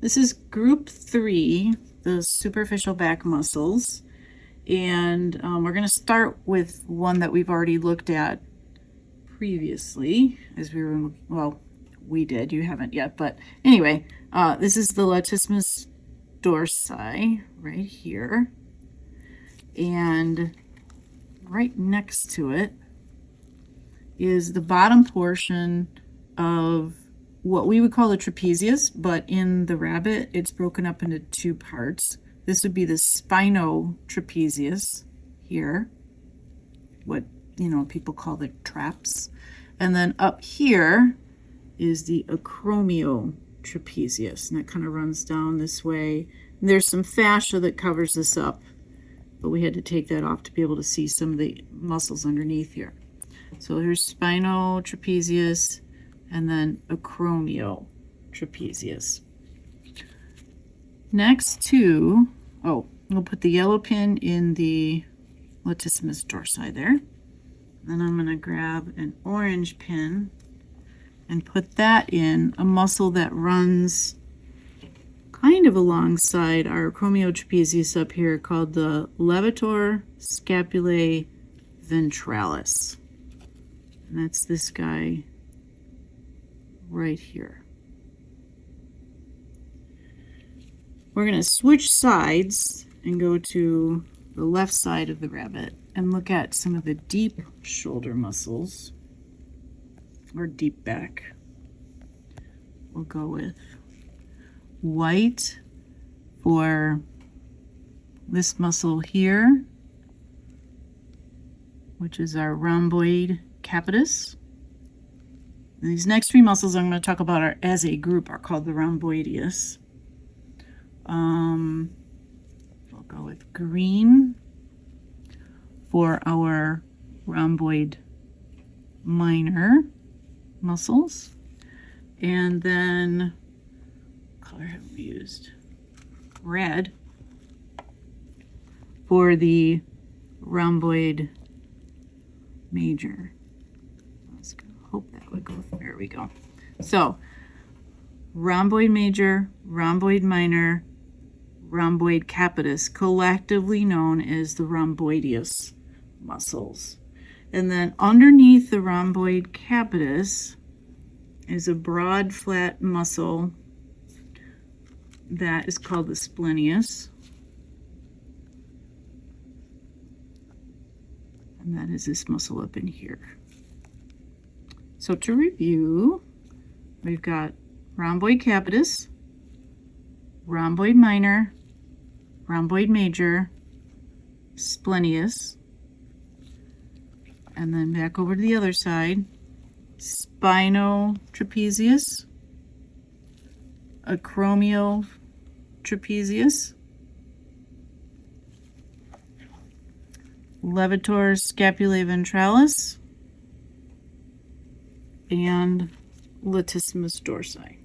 This is group 3, the superficial back muscles. And we're going to start with one that we've already looked at previously as we were, well, we did, you haven't yet, but anyway, this is the latissimus dorsi right here. And right next to it is the bottom portion of what we would call the trapezius, but in the rabbit, it's broken up into 2 parts. This would be the spinotrapezius here, what people call the traps. And then up here is the acromiotrapezius, and that kind of runs down this way. And there's some fascia that covers this up, but we had to take that off to be able to see some of the muscles underneath here. So here's spinotrapezius and then acromiotrapezius. Next to, we'll put the yellow pin in the latissimus dorsi there. Then I'm going to grab an orange pin and put that in a muscle that runs kind of alongside our acromiotrapezius up here, called the levator scapulae ventralis. And that's this guy right here. We're going to switch sides and go to the left side of the rabbit and look at some of the deep shoulder muscles, or deep back. We'll go with white for this muscle here, which is our rhomboid capitis. And these next 3 muscles I'm going to talk about as a group are called the rhomboideus. We'll go with green for our rhomboid minor muscles. And then, what color have we used? Red for the rhomboid major. I was going to hope that would go. There we go. So, rhomboid major, rhomboid minor, rhomboid capitis, collectively known as the rhomboideus muscles. And then underneath the rhomboid capitis is a broad, flat muscle that is called the splenius. And that is this muscle up in here. So to review, we've got rhomboid capitis, rhomboid minor, rhomboid major, splenius, and then back over to the other side, spinotrapezius, acromiotrapezius, levator scapulae ventralis, and latissimus dorsi.